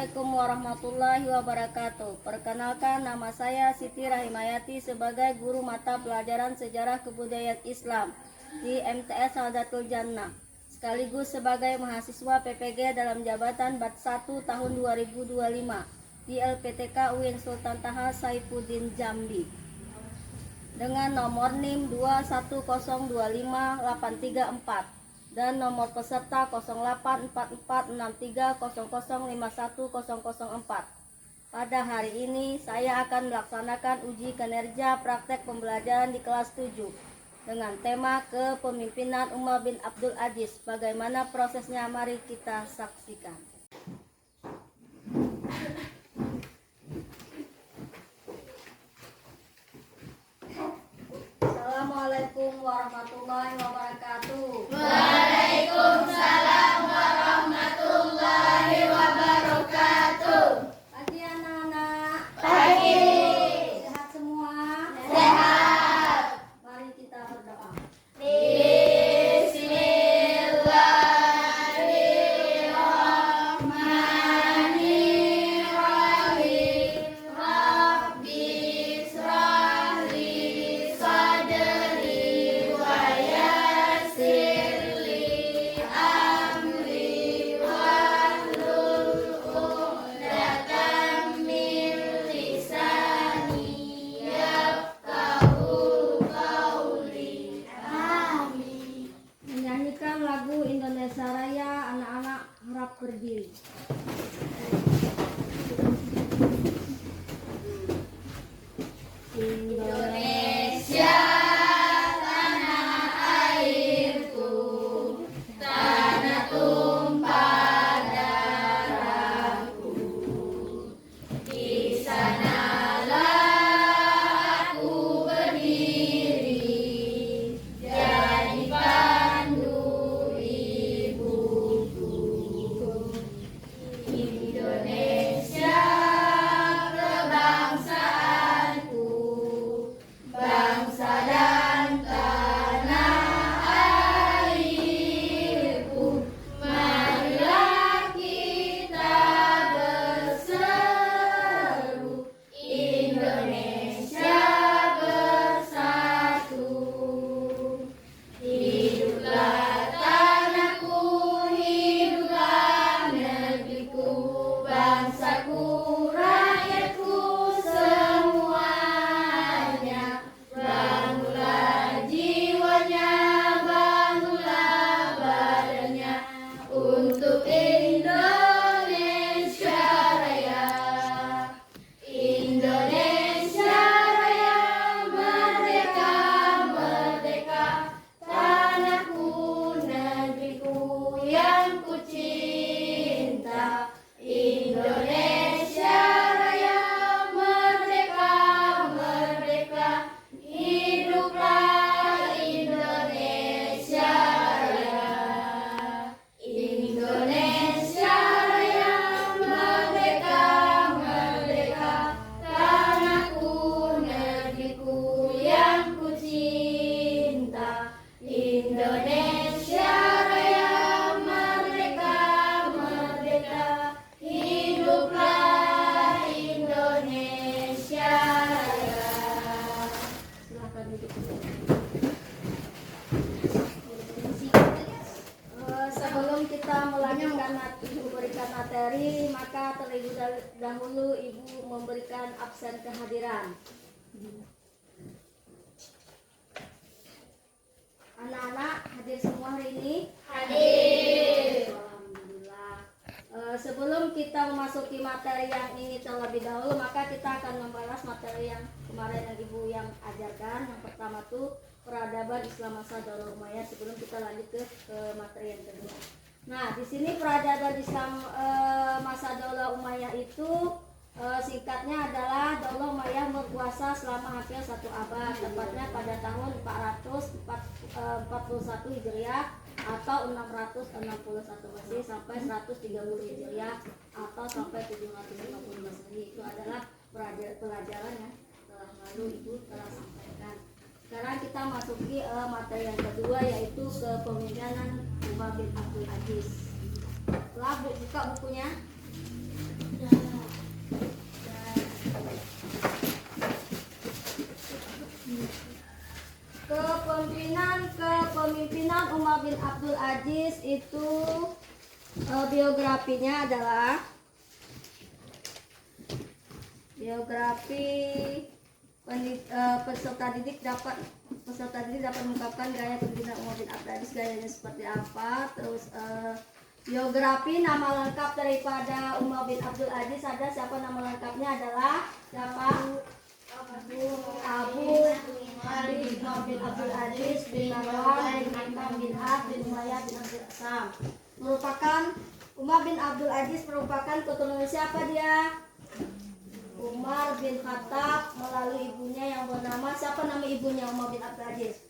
Assalamualaikum warahmatullahi wabarakatuh. Perkenalkan, nama saya Siti Rahimayati sebagai guru mata pelajaran sejarah kebudayaan Islam di MTS Sahadatul Jannah, sekaligus sebagai mahasiswa PPG dalam jabatan Bat 1 tahun 2025 di LPTK UIN Sultan Taha Saifuddin Jambi dengan nomor NIM 210258344 dan nomor peserta 084463005104. Pada hari ini saya akan melaksanakan uji kinerja praktek pembelajaran di kelas 7 dengan tema kepemimpinan Umar bin Abdul Aziz. Bagaimana prosesnya? Mari kita saksikan. Assalamualaikum warahmatullahi wabarakatuh. Waalaikumsalam warahmatullahi wabarakatuh. Pagi anak-anak. Pagi. Sehat semua? Sehat. Mari kita berdoa. Bismillahirrahmanirrahim. Rabbi israh li sadri wa yassir li amri wahlul 'uqdatam min lisani yafqahu qawli. Amin. Menyanyikan lagu Indonesia Raya, anak-anak harap berdiri. Indonesia tanah airku, tanah tumpah darahku. Di sanalah aku berdiri, jadi pandu ibuku. Indonesia kebangsaanku, bangsa dan tanah airku. Marilah kita berseru, Indonesia bersatu. Hiduplah tanahku, hiduplah negeriku, bangsaku, rakyatku semuanya. Bangunlah jiwanya, bangunlah badannya untuk Indonesia Raya. Indonesia Raya, merdeka, merdeka, tanahku, negeriku yang ku cinta. Indonesia Raya, merdeka, merdeka, hiduplah Indonesia Raya. Indonesia Raya, merdeka, merdeka, tanahku, negeriku yang ku cinta. Indonesia Raya, merdeka, merdeka, hiduplah Indonesia Raya. Silakan duduk. Sebelum kita melanjutkan Ibu berikan materi, maka terlebih dahulu Ibu memberikan absen kehadiran. Anak-anak hadir semua hari ini? Hadir. Alhamdulillah. Sebelum kita memasuki materi yang ini terlebih dahulu, maka kita akan membahas materi yang kemarin yang Ibu yang ajarkan. Yang pertama tuh peradaban Islam masa Daulah Umayyah. Sebelum kita lanjut ke materi yang kedua. Nah, di sini peradaban Islam masa Daulah Umayyah itu singkatnya adalah Daulah Umayyah berkuasa selama hampir 1 abad, tepatnya pada tahun 441 Hijriah atau 661 Masehi sampai 130 Hijriah atau sampai 750 Masehi. Itu adalah pelajaran yang telah lalu Ibu telah sampaikan. Sekarang kita masuki materi yang kedua, yaitu kepemimpinan Umar bin Abdul Aziz. Telah buka bukunya? Umar bin Abdul Aziz itu biografinya adalah biografi peserta didik dapat mengungkapkan gaya kepemimpinan Umar bin Abdul Aziz, gayanya seperti apa. Terus biografi nama lengkap daripada Umar bin Abdul Aziz ada siapa, nama lengkapnya adalah siapa? Abu Umar bin Abdul Aziz bin Marwan bin Hakam bin As bin Umayyah bin Abdul Asam. Umar bin Abdul Aziz merupakan keturunan siapa dia? Umar bin Khattab melalui ibunya yang bernama, siapa nama ibunya Umar bin Abdul Aziz?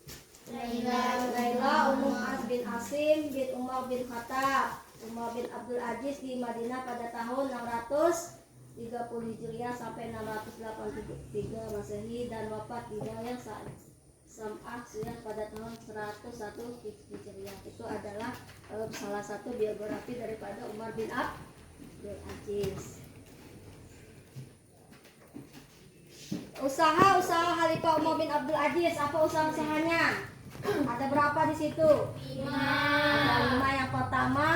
Laila As bin Asim bin Umar bin Khattab. Umar bin Abdul Aziz di Madinah pada tahun 630 Hijriah sampai 683 Masehi dan wafat di Dayah Sam'ah pada tahun 101 Hijriah. Itu adalah salah satu biografi daripada Umar bin Abdul Aziz. Usaha Khalifah Umar bin Abdul Aziz, apa usaha-usahanya? Ada berapa di situ? 5. Ada 5. Yang pertama,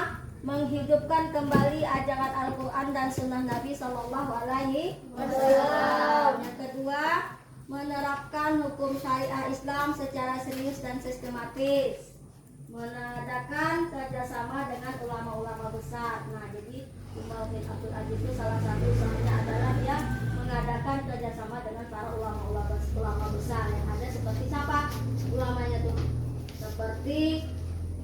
menghidupkan kembali ajaran Al-Quran dan Sunnah Nabi Sallallahu Alaihi Wasallam. Yang kedua, menerapkan hukum syariah Islam secara serius dan sistematis. Mengadakan kerjasama dengan ulama-ulama besar. Nah, jadi Umar bin Abdul Aziz itu salah satu usahanya adalah dia mengadakan kerjasama dengan para ulama besar yang ada seperti siapa ulamanya tuh, seperti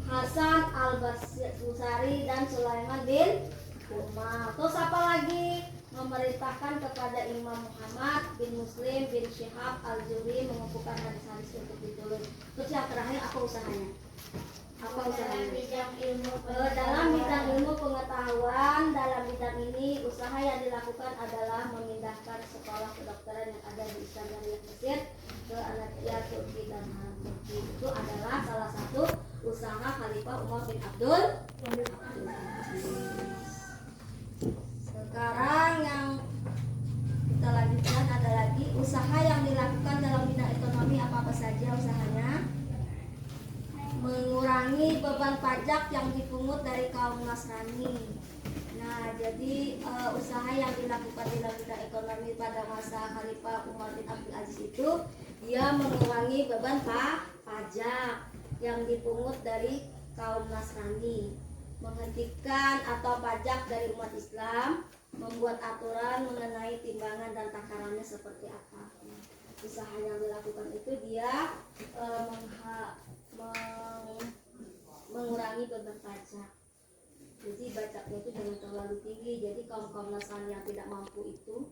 Hasan al-Basri dan Sulaiman bin Umar. Terus apa lagi? Memerintahkan kepada Imam Muhammad bin Muslim bin Syihab al-Zuhri mengumpulkan hadis-hadis untuk ditulis. Terus yang terakhir apa usahanya? Dalam bidang ilmu pengetahuan, dalam bidang ini usaha yang dilakukan adalah memindahkan sekolah kedokteran yang ada di Iskandariah Mesir ke Anatolia Turki dan Arab Turki. Itu adalah salah satu usaha Khalifah Umar bin Abdul Aziz. Sekarang yang kita lanjutkan ada lagi usaha yang dilakukan dalam bidang ekonomi, apa saja usahanya? Mengurangi beban pajak yang dipungut dari kaum Nasrani. Nah, jadi usaha yang dilakukan di dalam bidang ekonomi pada masa Khalifah Umar bin Abdul Aziz itu dia mengurangi beban pajak yang dipungut dari kaum Nasrani, menghentikan atau pajak dari umat Islam, membuat aturan mengenai timbangan dan takarannya seperti apa. Usaha yang dilakukan itu dia mengurangi beban pajak. Jadi pajaknya itu jangan terlalu tinggi. Jadi kaum Nasrani yang tidak mampu itu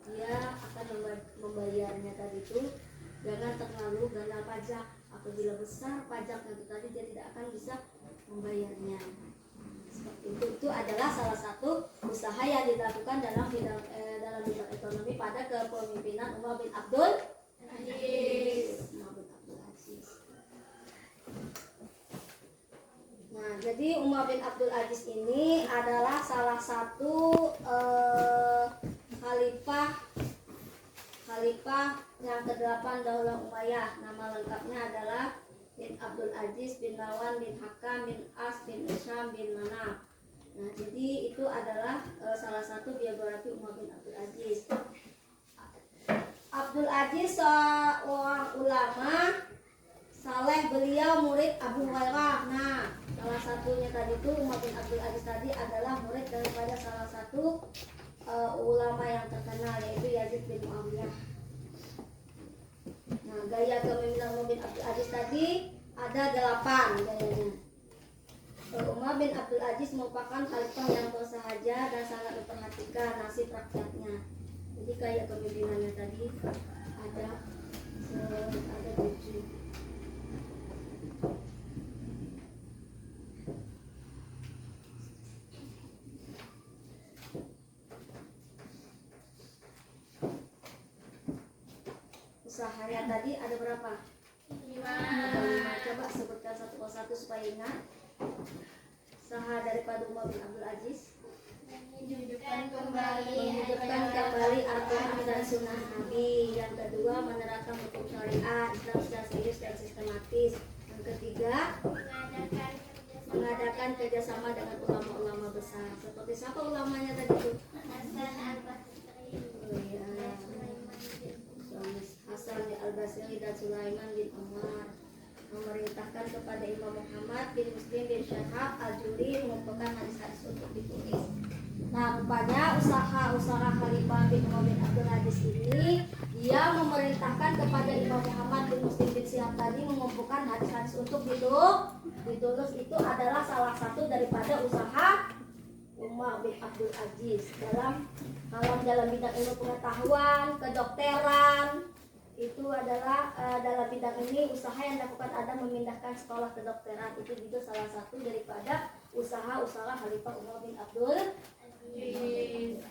dia akan membayarnya tadi itu jangan terlalu ganda pajak. Apabila besar pajaknya itu tadi dia tidak akan bisa membayarnya. Seperti itu adalah salah satu usaha yang dilakukan dalam bidang ekonomi pada kepemimpinan Umar bin Abdul Aziz. Nah, jadi Umar bin Abdul Aziz ini adalah salah satu khalifah yang ke-8 Daulah Umayyah. Nama lengkapnya adalah bin Abdul Aziz bin Marwan bin Hakam bin As bin Hisham bin Manaf. Nah, jadi itu adalah salah satu biografi Umar bin Abdul Aziz. Abdul Aziz seorang ulama saleh, beliau murid Abu Hurairah. Nah, salah satunya tadi itu Umar bin Abdul Aziz tadi adalah murid daripada salah satu ulama yang terkenal, yaitu Yazid bin Muawiyah. Nah, gaya kepemimpinan Umar bin Abdul Aziz tadi ada 8 gayanya. Umar bin Abdul Aziz merupakan khalifah yang bersahaja dan sangat memperhatikan nasib rakyatnya. Jadi gaya kepemimpinannya tadi ada 7. Usahanya tadi ada berapa? 5. Coba sebutkan satu persatu supaya ingat. Usaha daripada Umar bin Abdul Aziz menghidupkan kembali Al-Quran dan Sunnah Nabi. Yang kedua, menerapkan hukum syariat Islam secara serius dan sistematis. Yang ketiga, mengadakan kerjasama dengan ulama-ulama besar. Seperti siapa ulamanya tadi tuh? Oh, iya. Hasan al-Basri dan Sulaiman bin Umar memerintahkan kepada Imam Muhammad bin Muslim bin Syahab al-Juri mengumpulkan hadis-hadis untuk ditulis. Nah, rupanya usaha Khalifah bin Umar bin Abdul Aziz ini dia memerintahkan kepada Imam Muhammad bin Muslim bin Syahab tadi mengumpulkan hadis-hadis untuk ditulis. Itu adalah salah satu daripada usaha Umar bin Abdul Aziz dalam bidang ilmu pengetahuan, kedokteran. Itu adalah dalam bidang ini usaha yang dilakukan Adam memindahkan sekolah kedokteran. Itu juga salah satu daripada usaha Khalifah Umar bin Abdul Aziz.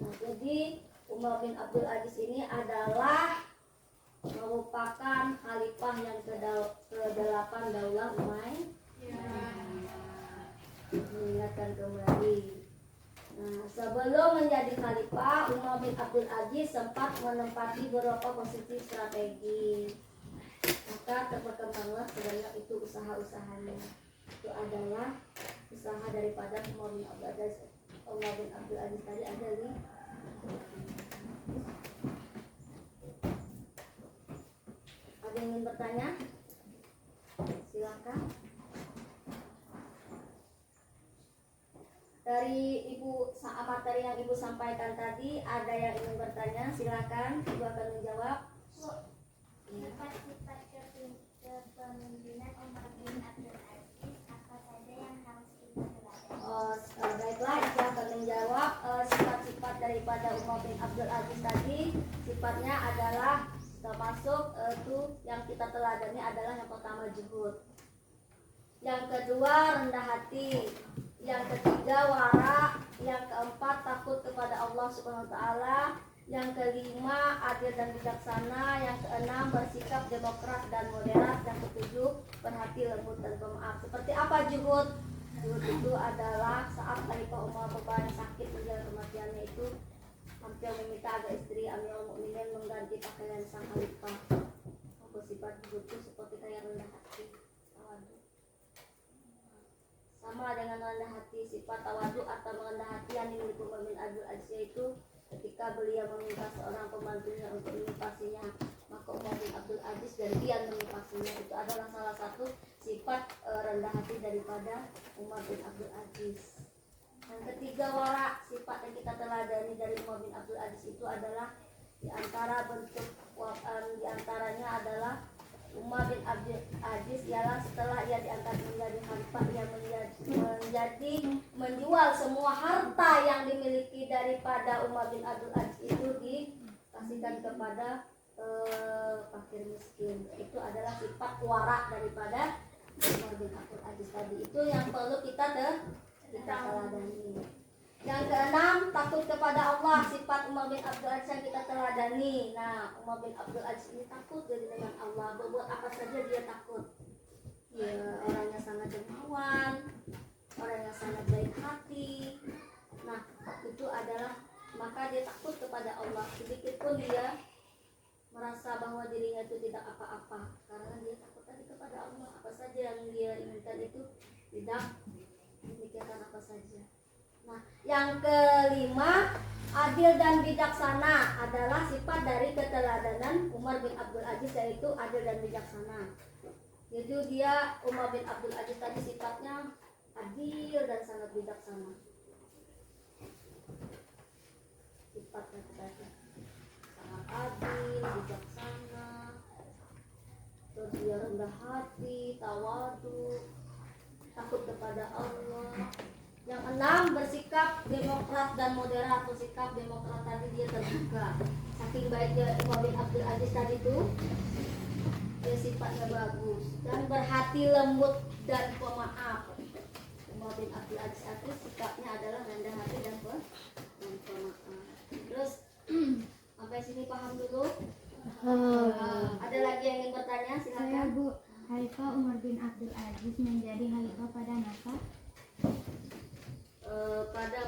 Nah, jadi Umar bin Abdul Aziz ini adalah merupakan khalifah yang ke-8 Daulah Umayyah. Mengingatkan kembali. Nah, sebelum menjadi khalifah, Umar bin Abdul Aziz sempat menempati beberapa posisi strategi. Maka berkembanglah sebanyak itu usaha-usahanya. Itu adalah usaha daripada Umar bin Abdul Aziz tadi ada nih. Ada yang ingin bertanya? Silakan. Dari Ibu materi yang Ibu sampaikan tadi, ada yang ingin bertanya? Silakan, Ibu akan menjawab. Sifat-sifat kepemimpinan Umar bin Abdul Aziz apa saja yang harus kita teladani? Baiklah, Ibu akan menjawab sifat-sifat daripada Umar bin Abdul Aziz tadi. Sifatnya adalah termasuk itu yang kita teladani adalah yang pertama zuhud, yang kedua rendah hati, yang ketiga wara, yang keempat takut kepada Allah Subhanahu wa taala, yang kelima adil dan bijaksana, yang keenam bersikap demokrat dan moderat, yang ketujuh berhati lembut dan pemaaf. Seperti apa zuhud? Zuhud itu adalah saat Khalifah Umar beban sakit menjelang kematiannya itu hampir meminta agar istri Amirul Mukminin mengganti pakaian sang khalifah. Sifat zuhud itu seperti kayak rendah hati, tawadu. Sama dengan rendah hati, sifat tawadu atau merendah hati yang dimiliki Umar bin Abdul Aziz yaitu ketika beliau meminta seorang pembantunya untuk menipasinya, maka Umar bin Abdul Aziz gantian menipasinya. Itu adalah salah satu sifat rendah hati daripada Umar bin Abdul Aziz. Yang ketiga wara, sifat yang kita teladani dari Umar bin Abdul Aziz itu adalah diantaranya adalah Umar bin Abdul Aziz ialah setelah ia diangkat menjadi khalifah, ia menjual semua harta yang dimiliki daripada Umar bin Abdul Aziz itu dikasihkan kepada fakir miskin. Itu adalah sifat wara daripada Umar bin Abdul Aziz tadi. Itu yang perlu kita teladani. Yang keenam, takut kepada Allah, sifat Umar bin Abdul Aziz yang kita teladani. Nah, Umar bin Abdul Aziz ini takut dengan Allah, berbuat apa saja dia takut. Ya, orangnya sangat dermawan, orangnya sangat baik hati. Nah, itu adalah maka dia takut kepada Allah. Sedikit pun dia merasa bahwa dirinya itu tidak apa-apa, karena dia takut tadi kepada Allah. Apa saja yang dia inginkan itu tidak dipikirkan apa saja. Nah, yang kelima, adil dan bijaksana adalah sifat dari keteladanan Umar bin Abdul Aziz, yaitu adil dan bijaksana. Jadi dia Umar bin Abdul Aziz tadi sifatnya adil dan sangat bijaksana. Sifatnya tadi sangat adil, bijaksana, terus dia rendah hati, tawadu, takut kepada Allah. Yang enam, bersikap demokrat dan moderat. Bersikap demokrat tadi dia terbuka. Saking baiknya Umar bin Abdul Aziz tadi itu, dia sifatnya bagus dan berhati lembut dan pemaaf. Umar bin Abdul Aziz itu sikapnya adalah rendah hati dan pemaaf. Terus sampai sini paham dulu? Ada lagi yang ingin bertanya? Silakan. Saya Bu, Khalifah Umar bin Abdul Aziz menjadi khalifah pada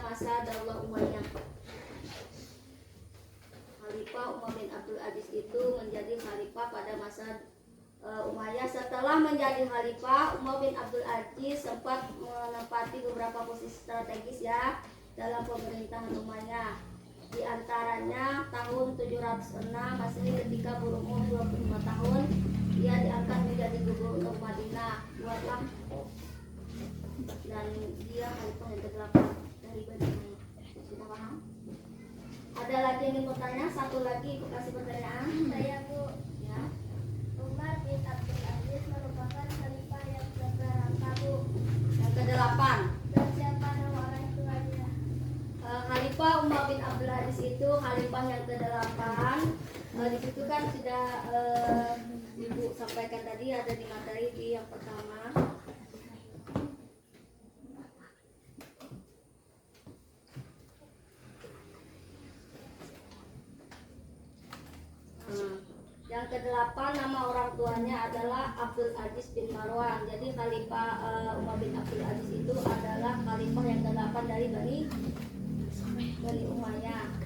masa Daulah Umayyah. Khalifah Umar bin Abdul Aziz itu menjadi khalifah pada masa Umayyah. Setelah menjadi khalifah, Umar bin Abdul Aziz sempat menempati beberapa posisi strategis ya dalam pemerintahan Umayyah. Di antaranya tahun 706 Masehi ketika berumur 25 tahun, ia diangkat menjadi gubernur Madinah Walam, dan dia khalifah yang ke-8 dari Bani Umayyah. Sudah paham? Ada lagi yang ingin bertanya? Satu lagi Ibu kasih pertanyaan. Saya Bu, Ya. Umar bin Abdul Aziz merupakan khalifah yang keberapa Bu? Yang ke-8. Dan siapa nama orang tuanya? Khalifah Umar bin Abdul Aziz itu khalifah yang ke-8. Di situ kan sudah Ibu sampaikan tadi, ada di materi di yang pertama. Yang ke-8 nama orang tuanya adalah Abdul Aziz bin Marwan. Jadi khalifah Umar bin Abdul Aziz itu adalah khalifah yang ke-8 dari Bani Umayyah.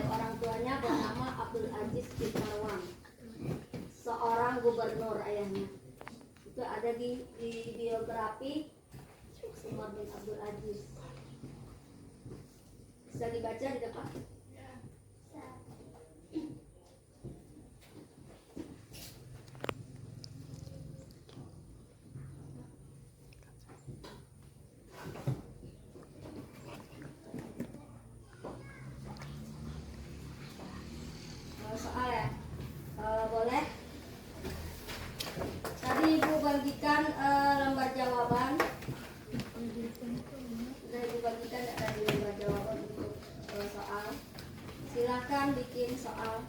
Orang tuanya bernama Abdul Aziz bin Marwan, seorang gubernur ayahnya. Itu ada di biografi Umar bin Abdul Aziz. Bisa dibaca di depan. Soal ya, boleh. Tadi Ibu bagikan lembar jawaban. Sudah Ibu bagikan ada di lembar jawaban untuk soal. Silakan bikin soal.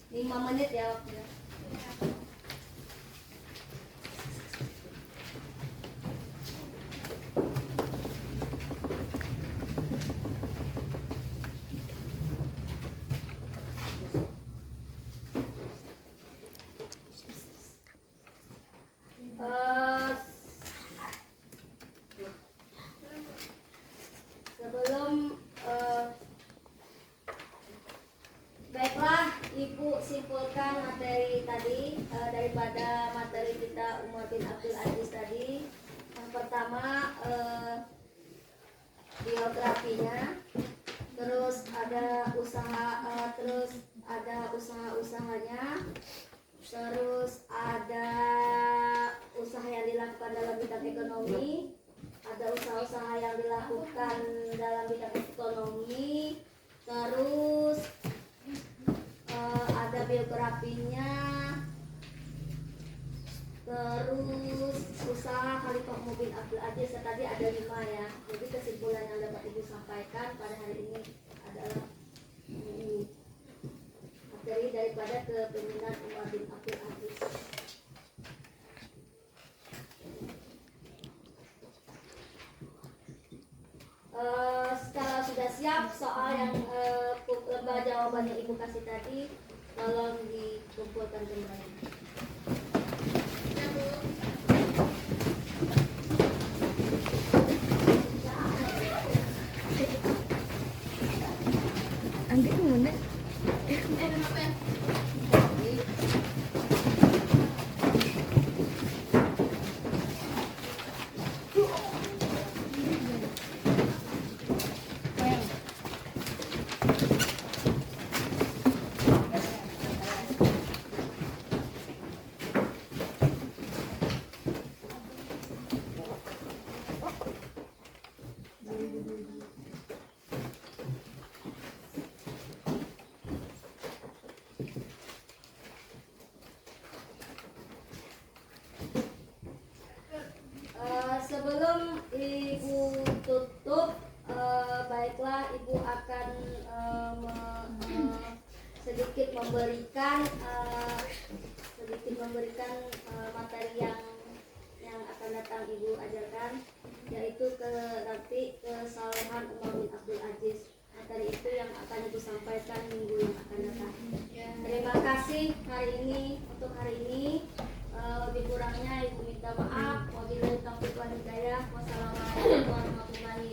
5 menit ya waktunya. Sebelum baiklah Ibu simpulkan materi tadi daripada materi kita Umar bin Abdul Aziz tadi. Yang pertama biografinya, terus ada usaha-usahanya, terus ada usaha yang dilakukan dalam bidang ekonomi, ada usaha-usaha yang dilakukan dalam bidang ekonomi, terus ada biografinya, terus usaha Khalifah Umar bin Abdul Aziz. Tadi ada 5 ya. Jadi kesimpulan yang dapat Ibu sampaikan pada hari ini adalah ini materi daripada kepemimpinan Umar bin Abdul Aziz. Kalau sudah siap soal yang lembar jawaban yang Ibu kasih tadi, tolong dikumpulkan kembali. Angkat mana? Sebelum Ibu tutup, baiklah Ibu akan sedikit memberikan materi yang akan datang Ibu ajarkan, yaitu nanti kesalahan Umar bin Abdul Aziz. Materi itu yang akan Ibu sampaikan minggu yang akan datang. Terima kasih untuk hari ini. Lebih kurangnya Ibu minta maaf. Wabillahi taufiq wal hidayah. Wassalamualaikum warahmatullahi